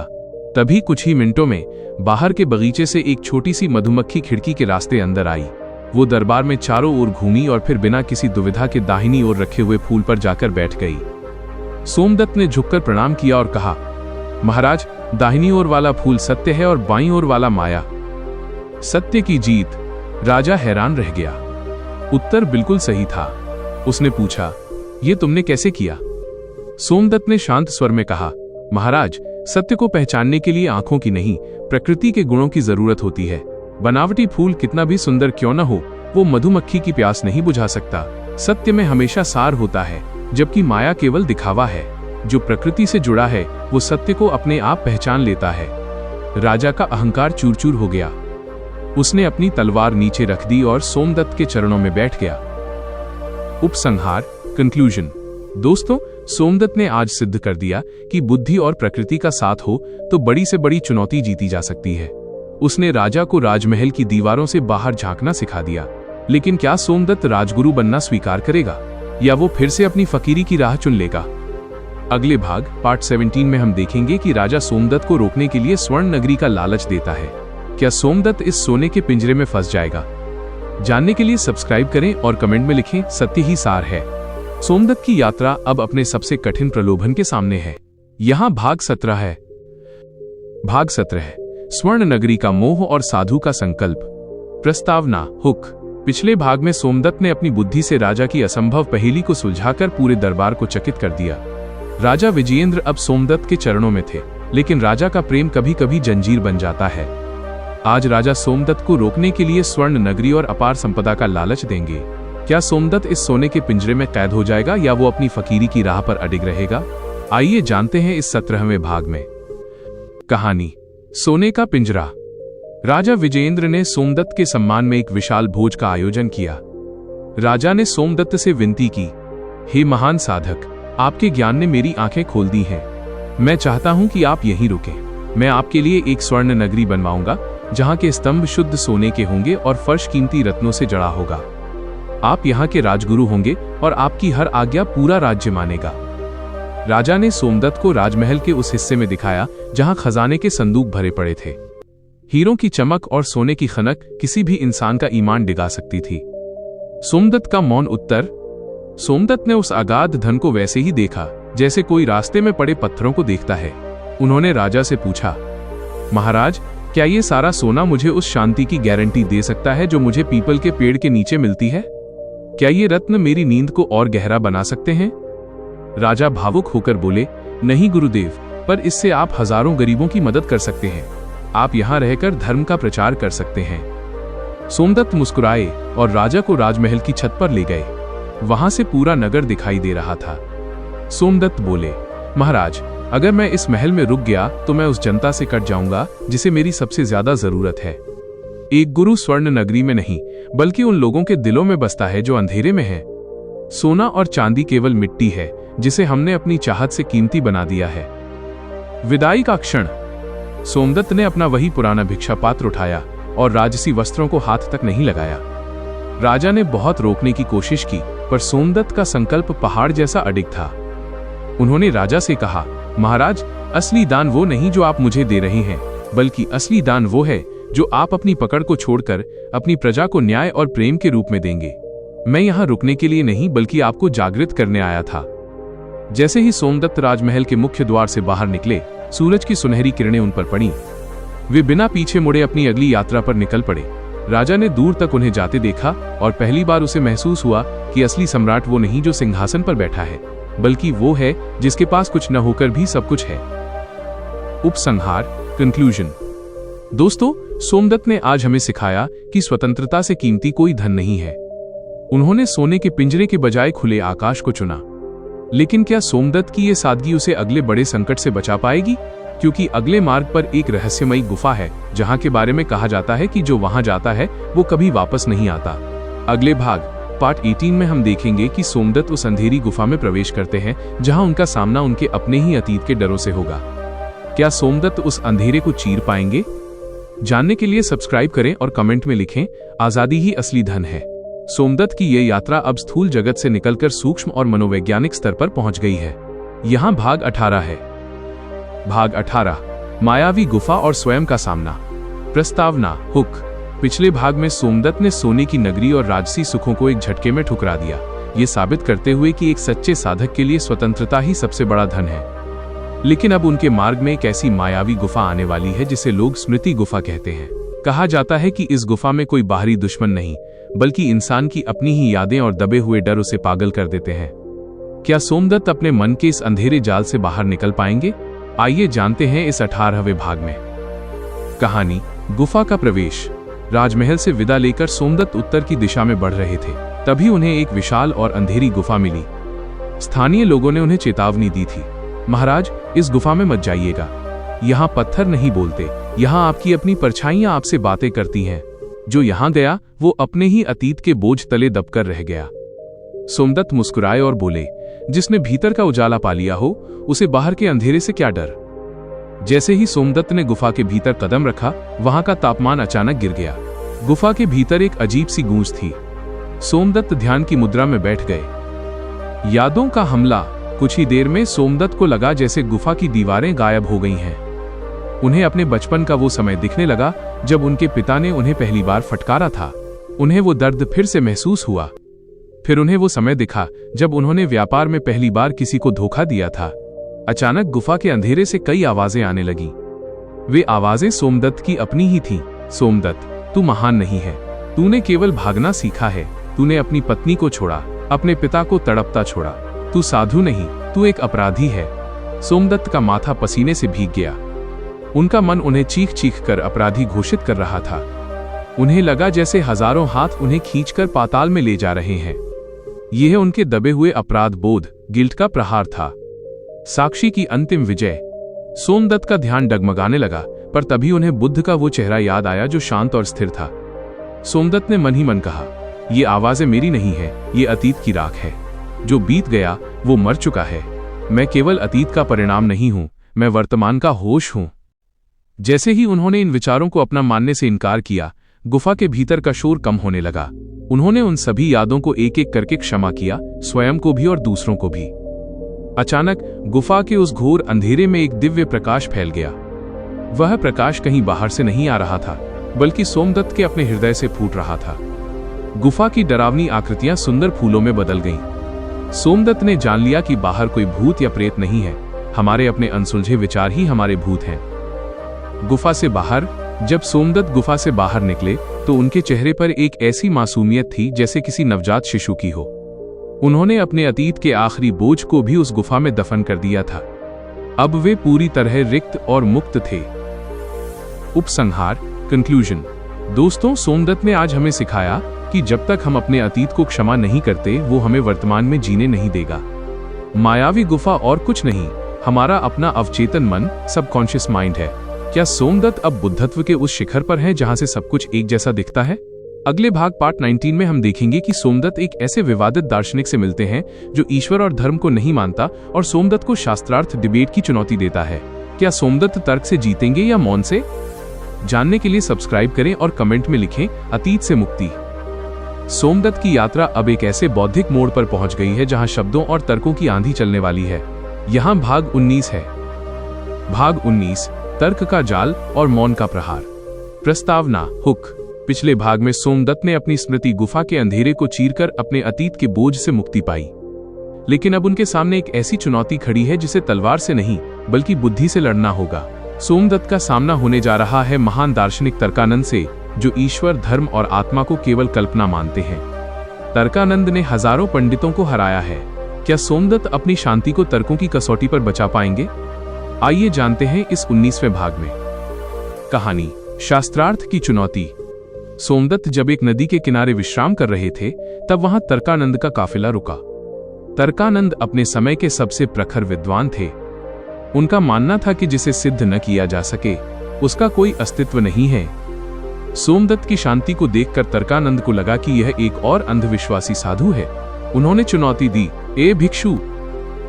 S1: तभी कुछ ही मिनटों में बाहर के बगीचे से एक छोटी सी मधुमक्खी खिड़की के रास्ते अंदर आई। वो दरबार में चारों ओर घूमी और फिर बिना किसी दुविधा के दाहिनी ओर रखे हुए फूल पर जाकर बैठ गई। सोमदत्त ने झुककर प्रणाम किया और कहा, महाराज, दाहिनी ओर वाला फूल सत्य है और बाईं ओर वाला माया। सत्य की जीत। राजा हैरान रह गया। उत्तर बिल्कुल सही था। उसने पूछा, ये तुमने कैसे किया? सोमदत्त ने शांत स्वर में कहा, महाराज, सत्य को पहचानने के लिए आंखों की नहीं, प्रकृति के गुणों की जरूरत होती है। बनावटी फूल कितना भी सुंदर क्यों न हो, वो मधुमक्खी की प्यास नहीं बुझा सकता। सत्य में हमेशा सार होता है, जबकि माया केवल दिखावा है। जो प्रकृति से जुड़ा है वो सत्य को अपने आप पहचान लेता है। राजा का अहंकार चूर चूर हो गया। उसने अपनी तलवार नीचे रख दी और सोमदत्त के चरणों में बैठ गया। उपसंहार, कंक्लूजन। दोस्तों, सोमदत्त ने आज सिद्ध कर दिया कि बुद्धि और प्रकृति का साथ हो तो बड़ी से बड़ी चुनौती जीती जा सकती है। उसने राजा को राजमहल की दीवारों से बाहर झांकना सिखा दिया। लेकिन क्या सोमदत्त राजगुरु बनना स्वीकार करेगा, या वो फिर से अपनी फकीरी की राह चुन लेगा? अगले भाग पार्ट 17 में हम देखेंगे कि राजा सोमदत्त को रोकने के लिए स्वर्ण नगरी का लालच देता है। क्या सोमदत्त इस सोने के पिंजरे में फंस जाएगा? जानने के लिए सब्सक्राइब करें और कमेंट में लिखें, सत्य ही सार है। सोमदत्त की यात्रा अब अपने सबसे कठिन प्रलोभन के सामने है। यहाँ भाग 17 है। भाग 17, स्वर्ण नगरी का मोह और साधु का संकल्प। प्रस्तावना, हुक। पिछले भाग में सोमदत्त ने अपनी बुद्धि से राजा की असंभव पहेली को सुलझाकर पूरे दरबार को चकित कर दिया। राजा विजयेंद्र अब सोमदत्त के चरणों में थे, लेकिन राजा का प्रेम कभी कभी जंजीर बन जाता है। आज राजा सोमदत्त को रोकने के लिए स्वर्ण नगरी और अपार संपदा का लालच देंगे। क्या सोमदत्त इस सोने के पिंजरे में कैद हो जाएगा या वो अपनी फकीरी की राह पर अडिग रहेगा? आइए जानते हैं इस 17वें भाग में। कहानी, सोने का पिंजरा। राजा विजयेंद्र ने सोमदत्त के सम्मान में एक विशाल भोज का आयोजन किया। राजा ने सोमदत्त से विनती की, हे महान साधक, आपके ज्ञान ने मेरी आंखें खोल दी हैं। मैं चाहता हूं कि आप यहीं रुकें। मैं आपके लिए एक स्वर्ण नगरी बनवाऊंगा, जहां के स्तंभ शुद्ध सोने के होंगे और फर्श कीमती रत्नों से जड़ा होगा। आप यहाँ के राजगुरु होंगे और आपकी हर आज्ञा पूरा राज्य मानेगा। राजा ने सोमदत्त को राजमहल के उस हिस्से में दिखाया जहां खजाने के संदूक भरे पड़े थे। हीरों की चमक और सोने की खनक किसी भी इंसान का ईमान डिगा सकती थी। सोमदत्त का मौन उत्तर। सोमदत्त ने उस अगाध धन को वैसे ही देखा जैसे कोई रास्ते में पड़े पत्थरों को देखता है। उन्होंने राजा से पूछा, महाराज, क्या ये सारा सोना मुझे उस शांति की गारंटी दे सकता है जो मुझे पीपल के पेड़ के नीचे मिलती है? क्या ये रत्न मेरी नींद को और गहरा बना सकते हैं? राजा भावुक होकर बोले, नहीं गुरुदेव, पर इससे आप हजारों गरीबों की मदद कर सकते हैं। आप यहाँ रहकर धर्म का प्रचार कर सकते हैं। सोमदत्त मुस्कुराए और राजा को राजमहल की छत पर ले गए। वहां से पूरा नगर दिखाई दे रहा था। सोमदत्त बोले, महाराज, अगर मैं इस महल में रुक गया तो मैं उस जनता से कट जाऊंगा जिसे मेरी सबसे ज्यादा जरूरत है। एक गुरु स्वर्ण नगरी में नहीं, बल्कि उन लोगों के दिलों में बसता है जो अंधेरे में है। सोना और चांदी केवल मिट्टी है जिसे हमने अपनी चाहत से कीमती बना दिया है। विदाई का क्षण। सोमदत्त ने अपना वही पुराना भिक्षा पात्र उठाया और राजसी वस्त्रों को हाथ तक नहीं लगाया। राजा ने बहुत रोकने की कोशिश की, पर सोमदत्त का संकल्प पहाड़ जैसा अडिग था। उन्होंने राजा से कहा, महाराज, असली दान वो नहीं जो आप मुझे दे रहे हैं, बल्कि असली दान वो है जो आप अपनी पकड़ को छोड़कर अपनी प्रजा को न्याय और प्रेम के रूप में देंगे। मैं यहाँ रुकने के लिए नहीं बल्कि आपको जागृत करने आया था। जैसे ही सोमदत्त राजमहल के मुख्य द्वार से बाहर निकले, सूरज की सुनहरी किरणें उन पर पड़ी। वे बिना पीछे मुड़े अपनी अगली यात्रा पर निकल पड़े। राजा ने दूर तक उन्हें जाते देखा और पहली बार उसे महसूस हुआ कि असली सम्राट वो नहीं जो सिंहासन पर बैठा है, बल्कि वो है जिसके पास कुछ न होकर भी सब कुछ है। उपसंहार, कंक्लूजन। दोस्तों, सोमदत्त ने आज हमें सिखाया कि स्वतंत्रता से कीमती कोई धन नहीं है। उन्होंने सोने के पिंजरे के बजाय खुले आकाश को चुना। लेकिन क्या सोमदत्त की ये सादगी उसे अगले बड़े संकट से बचा पाएगी? क्योंकि अगले मार्ग पर एक रहस्यमयी गुफा है जहां के बारे में कहा जाता है कि जो वहां जाता है वो कभी वापस नहीं आता। अगले भाग पार्ट 18 में हम देखेंगे कि सोमदत्त उस अंधेरी गुफा में प्रवेश करते हैं जहां उनका सामना उनके अपने ही अतीत के डरों से होगा। क्या सोमदत्त उस अंधेरे को चीर पाएंगे? जानने के लिए सब्सक्राइब करें और कमेंट में लिखें, आजादी ही असली धन है। सोमदत्त की ये यात्रा अब स्थूल जगत से निकलकर सूक्ष्म और मनोवैज्ञानिक स्तर पर पहुंच गई है। यहाँ भाग 18 है। भाग 18, मायावी गुफा और स्वयं का सामना। प्रस्तावना, हुक। पिछले भाग में सोमदत्त ने सोने की नगरी और राजसी सुखों को एक झटके में ठुकरा दिया, ये साबित करते हुए कि एक सच्चे साधक के लिए स्वतंत्रता ही सबसे बड़ा धन है। लेकिन अब उनके मार्ग में एक ऐसी मायावी गुफा आने वाली है जिसे लोग स्मृति गुफा कहते हैं। कहा जाता है कि इस गुफा में कोई बाहरी दुश्मन नहीं, बल्कि इंसान की अपनी ही यादें और दबे हुए डर उसे पागल कर देते हैं। क्या सोमदत्त अपने मन के इस अंधेरे जाल से बाहर निकल पाएंगे? आइए जानते हैं इस 18वें भाग में। कहानी, गुफा का प्रवेश। राजमहल से विदा लेकर सोमदत्त उत्तर की दिशा में बढ़ रहे थे। तभी उन्हें एक विशाल और अंधेरी गुफा मिली। स्थानीय लोगों ने उन्हें चेतावनी दी थी, महाराज, इस गुफा में मत जाइएगा। यहाँ पत्थर नहीं बोलते, यहाँ आपकी अपनी परछाइयां आपसे बातें करती हैं। जो यहाँ गया वो अपने ही अतीत के बोझ तले दबकर रह गया। सोमदत्त मुस्कुराए और बोले, जिसने भीतर का उजाला पा लिया हो उसे बाहर के अंधेरे से क्या डर। जैसे ही सोमदत्त ने गुफा के भीतर कदम रखा, वहां का तापमान अचानक गिर गया। गुफा के भीतर एक अजीब सी गूंज थी। सोमदत्त ध्यान की मुद्रा में बैठ गए। यादों का हमला। कुछ ही देर में सोमदत्त को लगा जैसे गुफा की दीवारें गायब हो गई हैं। उन्हें अपने बचपन का वो समय दिखने लगा जब उनके पिता ने उन्हें पहली बार फटकारा था। उन्हें वो दर्द फिर से महसूस हुआ। फिर उन्हें वो समय दिखा जब उन्होंने व्यापार में पहली बार किसी को धोखा दिया था। अचानक गुफा के अंधेरे से कई आवाजें आने लगी। वे आवाजें सोमदत्त की अपनी ही थीं। सोमदत्त, तू महान नहीं है, तूने केवल भागना सीखा है। तूने अपनी पत्नी को छोड़ा, अपने पिता को तड़पता छोड़ा। तू साधु नहीं, तू एक अपराधी है। सोमदत्त का माथा पसीने से भीग गया। उनका मन उन्हें चीख चीख कर अपराधी घोषित कर रहा था। उन्हें लगा जैसे हजारों हाथ उन्हें खींचकर पाताल में ले जा रहे हैं। यह उनके दबे हुए अपराध बोध, गिल्ट का प्रहार था। साक्षी की अंतिम विजय। सोमदत्त का ध्यान डगमगाने लगा, पर तभी उन्हें बुद्ध का वो चेहरा याद आया जो शांत और स्थिर था। सोमदत्त ने मन ही मन कहा, ये आवाजें मेरी नहीं है, ये अतीत की राख है। जो बीत गया वो मर चुका है। मैं केवल अतीत का परिणाम नहीं हूं, मैं वर्तमान का होश हूं। जैसे ही उन्होंने इन विचारों को अपना मानने से इनकार किया, गुफा के भीतर का शोर कम होने लगा। उन्होंने उन सभी यादों को एक एक करके क्षमा किया, स्वयं को भी और दूसरों को भी। अचानक गुफा के उस घोर अंधेरे में एक दिव्य प्रकाश फैल गया। वह प्रकाश कहीं बाहर से नहीं आ रहा था, बल्कि सोमदत्त के अपने हृदय से फूट रहा था। गुफा की डरावनी आकृतियां सुंदर फूलों में बदल गईं। सोमदत्त ने जान लिया कि बाहर कोई भूत या प्रेत नहीं है, हमारे अपने अनसुलझे विचार ही हमारे भूत हैं। गुफा से बाहर। जब सोमदत्त गुफा से बाहर निकले तो उनके चेहरे पर एक ऐसी मासूमियत थी जैसे किसी नवजात शिशु की हो। उन्होंने अपने अतीत के आखिरी बोझ को भी उस गुफा में दफन कर दिया था। अब वे पूरी तरह रिक्त और मुक्त थे। उपसंहार, कंक्लूजन। दोस्तों, सोमदत्त ने आज हमें सिखाया कि जब तक हम अपने अतीत को क्षमा नहीं करते, वो हमें वर्तमान में जीने नहीं देगा। मायावी गुफा और कुछ नहीं, हमारा अपना अवचेतन मन, सबकॉन्शियस माइंड है। क्या सोमदत्त अब बुद्धत्व के उस शिखर पर हैं जहां से सब कुछ एक जैसा दिखता है? अगले भाग पार्ट 19 में हम देखेंगे कि सोमदत्त एक ऐसे विवादित दार्शनिक से मिलते हैं जो ईश्वर और धर्म को नहीं मानता और सोमदत्त को शास्त्रार्थ डिबेट की चुनौती देता है। क्या सोमदत्त तर्क से जीतेंगे या मौन से? जानने के लिए सब्सक्राइब करें और कमेंट में लिखें, अतीत से मुक्ति। सोमदत्त की यात्रा अब एक ऐसे बौद्धिक मोड़ पर पहुंच गई है जहां शब्दों और तर्कों की आंधी चलने वाली है। यहां भाग 19 है। भाग 19, तर्क का जाल और मौन का प्रहार। प्रस्तावना हुक। पिछले भाग में सोमदत्त ने अपनी स्मृति गुफा के अंधेरे को चीरकर अपने अतीत के बोझ से मुक्ति पाई, लेकिन अब उनके सामने एक ऐसी चुनौती खड़ी है जिसे तलवार से नहीं बल्कि बुद्धि से लड़ना होगा। सोमदत्त का सामना होने जा रहा है महान दार्शनिक तर्कानंद से, जो ईश्वर, धर्म और आत्मा को केवल कल्पना मानते हैं। तर्कानंद ने हजारों पंडितों को हराया है। क्या सोमदत्त अपनी शांति को तर्कों की कसौटी पर बचा पाएंगे? आइए जानते हैं इस 19वें भाग में। कहानी शास्त्रार्थ की चुनौती। सोमदत्त जब एक नदी के किनारे विश्राम कर रहे थे, तब वहां तर्कानंद का काफिला रुका। तर्कानंद अपने समय के सबसे प्रखर विद्वान थे। उनका मानना था कि जिसे सिद्ध न किया जा सके उसका कोई अस्तित्व नहीं है। सोमदत्त की शांति को देखकर तर्कानंद को लगा कि यह एक और अंधविश्वासी साधु है। उन्होंने चुनौती दी, ए भिक्षु,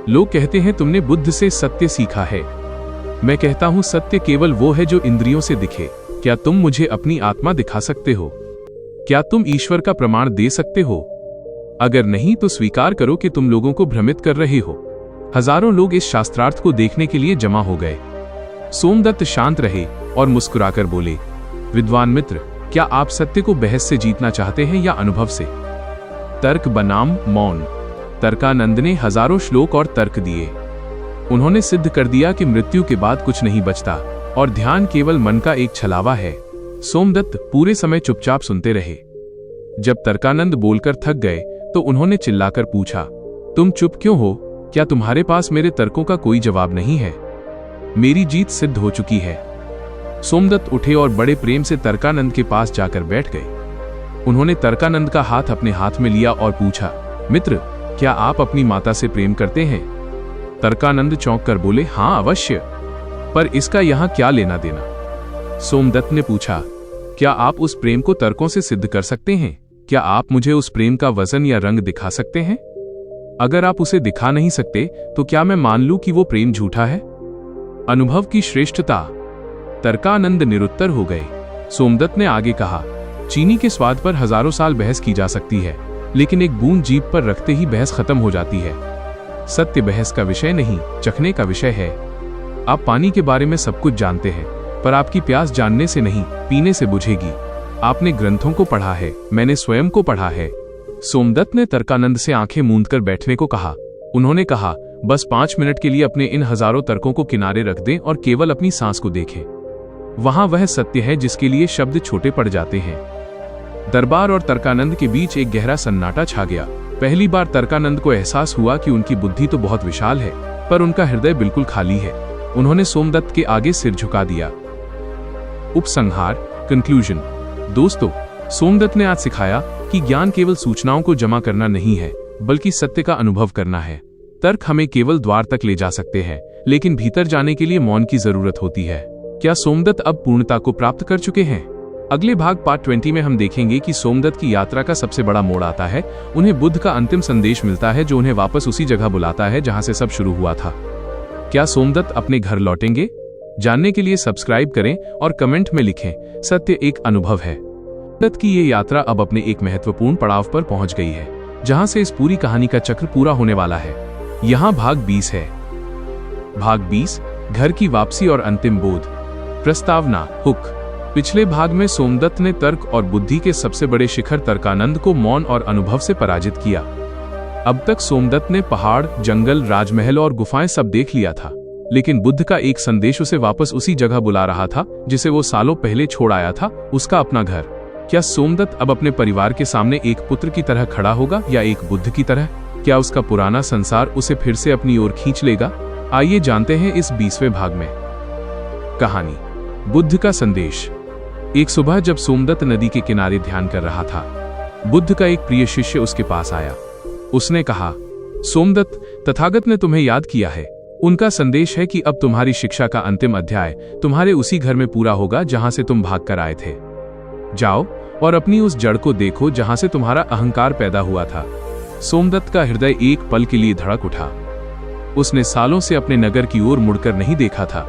S1: लोग कहते हैं तुमने बुद्ध से सत्य सीखा है। मैं कहता हूं सत्य केवल वो है जो इंद्रियों से दिखे। क्या तुम मुझे अपनी आत्मा दिखा सकते हो? क्या तुम ईश्वर का प्रमाण दे सकते हो? अगर नहीं तो स्वीकार करो कि तुम लोगों को भ्रमित कर रहे हो। हजारों लोग इस शास्त्रार्थ को देखने के लिए जमा हो गए। सोमदत्त शांत रहे और मुस्कुराकर बोले, विद्वान मित्र, क्या आप सत्य को बहस से जीतना चाहते हैं या अनुभव से? तर्क बनाम मौन। तर्कानंद ने हजारों श्लोक और तर्क दिए। उन्होंने सिद्ध कर दिया कि मृत्यु के बाद कुछ नहीं बचता और ध्यान केवल मन का एक छलावा है। सोमदत्त पूरे समय चुपचाप सुनते रहे। जब तर्कानंद बोलकर थक गए तो उन्होंने चिल्लाकर पूछा, तुम चुप क्यों हो? क्या तुम्हारे पास मेरे तर्कों का कोई जवाब नहीं है? मेरी जीत सिद्ध हो चुकी है। सोमदत्त उठे और बड़े प्रेम से तर्कानंद के पास जाकर बैठ गए। उन्होंने तर्कानंद का हाथ अपने हाथ में लिया और पूछा, मित्र, क्या आप अपनी माता से प्रेम करते हैं? तर्कानंद चौंक कर बोले, हाँ अवश्य, पर इसका यहाँ क्या लेना देना? सोमदत्त ने पूछा, क्या आप उस प्रेम को तर्कों से सिद्ध कर सकते हैं? क्या आप मुझे उस प्रेम का वजन या रंग दिखा सकते हैं? अगर आप उसे दिखा नहीं सकते तो क्या मैं मान लूं कि वो प्रेम झूठा है? अनुभव की श्रेष्ठता। तर्कानंद निरुत्तर हो गए। सोमदत्त ने आगे कहा, चीनी के स्वाद पर हजारों साल बहस की जा सकती है, लेकिन एक बूंद जीभ पर रखते ही बहस खत्म हो जाती है। सत्य बहस का विषय नहीं, चखने का विषय है। आप पानी के बारे में सब कुछ जानते हैं, पर आपकी प्यास जानने से नहीं, पीने से बुझेगी। आपने ग्रंथों को पढ़ा है, मैंने स्वयं को पढ़ा है। सोमदत्त ने तर्कानंद से आंखें मूंदकर बैठने को कहा। उन्होंने कहा, बस 5 मिनट के लिए अपने इन हजारों तर्कों को किनारे रख दें और केवल अपनी सांस को देखें। वहां वह सत्य है जिसके लिए शब्द छोटे पड़ जाते हैं। दरबार और तर्कानंद के बीच एक गहरा सन्नाटा छा गया। पहली बार तर्कानंद को एहसास हुआ कि उनकी बुद्धि तो बहुत विशाल है, पर उनका हृदय बिल्कुल खाली है। उन्होंने सोमदत्त के आगे सिर झुका दिया। उपसंहार, कंक्लूजन। दोस्तों, सोमदत्त ने आज सिखाया कि ज्ञान केवल सूचनाओं को जमा करना नहीं है, बल्कि सत्य का अनुभव करना है। तर्क हमें केवल द्वार तक ले जा सकते हैं, लेकिन भीतर जाने के लिए मौन की जरूरत होती है। क्या सोमदत्त अब पूर्णता को प्राप्त कर चुके हैं? अगले भाग पार्ट 20 में हम देखेंगे कि सोमदत्त की यात्रा का सबसे बड़ा मोड़ आता है। उन्हें बुद्ध का अंतिम संदेश मिलता है, जो उन्हें वापस उसी जगह बुलाता है जहां से सब शुरू हुआ था। क्या सोमदत्त अपने घर लौटेंगे? जानने के लिए सब्सक्राइब करें और कमेंट में लिखें, सत्य एक अनुभव है। सोमदत्त की ये यात्रा अब अपने एक महत्वपूर्ण पड़ाव पर पहुंच गई है, जहां से इस पूरी कहानी का चक्र पूरा होने वाला है। यहाँ भाग 20 है। भाग 20, घर की वापसी और अंतिम बोध। प्रस्तावना, हुक। पिछले भाग में सोमदत्त ने तर्क और बुद्धि के सबसे बड़े शिखर तर्कानंद को मौन और अनुभव से पराजित किया। अब तक सोमदत्त ने पहाड़, जंगल, राजमहल और गुफाएं सब देख लिया था, लेकिन बुद्ध का एक संदेश उसे वापस उसी जगह बुला रहा था जिसे वो सालों पहले छोड़ आया था, उसका अपना घर। क्या सोमदत्त अब अपने परिवार के सामने एक पुत्र की तरह खड़ा होगा या एक बुद्ध की तरह? क्या उसका पुराना संसार उसे फिर से अपनी ओर खींच लेगा? आइए जानते हैं इस 20वें भाग में। कहानी, बुद्ध का संदेश। एक सुबह जब सोमदत्त नदी के किनारे ध्यान कर रहा था, बुद्ध का एक प्रिय शिष्य उसके पास आया। उसने कहा, सोमदत्त, तथागत ने तुम्हें याद किया है। उनका संदेश है कि अब तुम्हारी शिक्षा का अंतिम अध्याय तुम्हारे उसी घर में पूरा होगा जहां से तुम भाग कर आए थे। जाओ और अपनी उस जड़ को देखो जहां से तुम्हारा अहंकार पैदा हुआ था। सोमदत्त का हृदय एक पल के लिए धड़क उठा। उसने सालों से अपने नगर की ओर मुड़कर नहीं देखा था।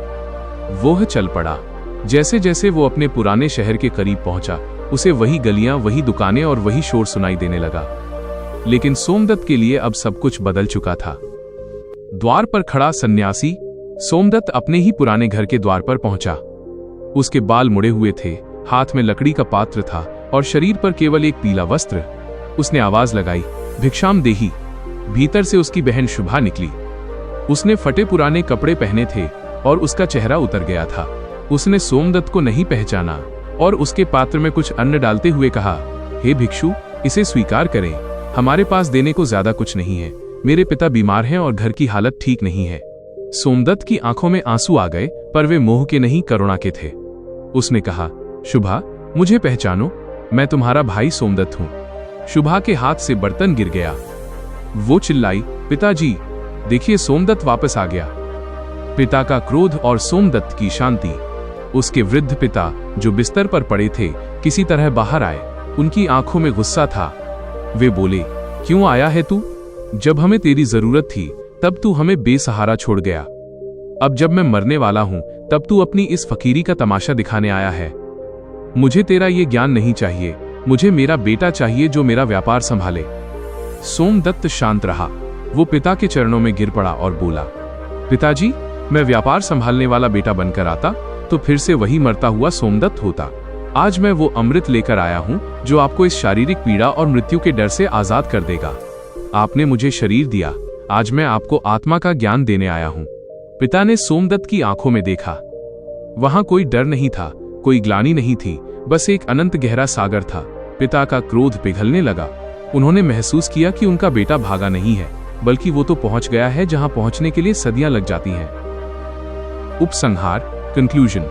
S1: वह चल पड़ा। जैसे जैसे वो अपने पुराने शहर के करीब पहुंचा, उसे वही गलियां, वही दुकानें और वही शोर सुनाई देने लगा। लेकिन सोमदत्त के लिए अब सब कुछ बदल चुका था। द्वार पर खड़ा सन्यासी। सोमदत्त अपने ही पुराने घर के द्वार पर पहुंचा। उसके बाल मुड़े हुए थे, हाथ में लकड़ी का पात्र था और शरीर पर केवल एक पीला वस्त्र। उसने आवाज लगाई, भिक्षाम देही। भीतर से उसकी बहन शुभा निकली। उसने फटे पुराने कपड़े पहने थे और उसका चेहरा उतर गया था। उसने सोमदत्त को नहीं पहचाना और उसके पात्र में कुछ अन्न डालते हुए कहा, हे भिक्षु, इसे स्वीकार करें। हमारे पास देने को ज्यादा कुछ नहीं है। मेरे पिता बीमार हैं और घर की हालत ठीक नहीं है। सोमदत्त की आंखों में आंसू आ गए, पर वे मोह के नहीं, करुणा के थे। उसने कहा, शुभा, मुझे पहचानो, मैं तुम्हारा भाई सोमदत्त हूं। शुभा के हाथ से बर्तन गिर गया। वो चिल्लाई, पिताजी, देखिए सोमदत्त वापस आ गया। पिता का क्रोध और सोमदत्त की शांति। उसके वृद्ध पिता, जो बिस्तर पर पड़े थे, किसी तरह बाहर आए। उनकी आंखों में गुस्सा था। वे बोले, क्यों आया है तू? जब हमें तेरी जरूरत थी तब तू हमें बेसहारा छोड़ गया। अब जब मैं मरने वाला हूं तब तू अपनी इस फकीरी का तमाशा दिखाने आया है। मुझे तेरा ये ज्ञान नहीं चाहिए। मुझे मेरा बेटा चाहिए जो मेरा व्यापार संभाले। सोमदत्त शांत रहा। वो पिता के चरणों में गिर पड़ा और बोला, पिताजी, मैं व्यापार संभालने वाला बेटा बनकर आता तो फिर से वही मरता हुआ सोमदत्त होता। आज मैं वो अमृत लेकर आया हूं जो आपको इस शारीरिक पीड़ा और मृत्यु के डर से आजाद कर देगा। आपने मुझे शरीर दिया, आज मैं आपको आत्मा का ज्ञान देने आया हूं। पिता ने सोमदत्त की आंखों में देखा। वहां कोई डर नहीं था, कोई ग्लानि नहीं थी, बस एक अनंत गहरा सागर था। पिता का क्रोध पिघलने लगा। उन्होंने महसूस किया कि उनका बेटा भागा नहीं है, बल्कि वो तो पहुंच गया है जहां पहुंचने के लिए सदियां लग जाती हैं। उपसंहार, कंक्लूजन।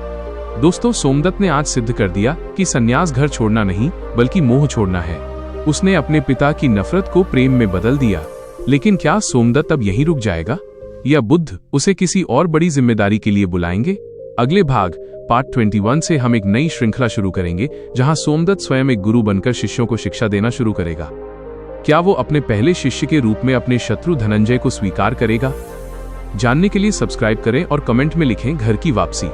S1: दोस्तों, सोमदत्त ने आज सिद्ध कर दिया कि संन्यास घर छोड़ना नहीं, बल्कि मोह छोड़ना है। उसने अपने पिता की नफरत को प्रेम में बदल दिया। लेकिन क्या सोमदत्त अब यहीं रुक जाएगा, या बुद्ध उसे किसी और बड़ी जिम्मेदारी के लिए बुलाएंगे? अगले भाग पार्ट 21 से हम एक नई श्रृंखला शुरू करेंगे, जहां सोमदत्त स्वयं एक गुरु बनकर शिष्यों को शिक्षा देना शुरू करेगा। क्या वो अपने पहले शिष्य के रूप में अपने शत्रु धनंजय को स्वीकार करेगा? जानने के लिए सब्सक्राइब करें और कमेंट में लिखें घर की वापसी।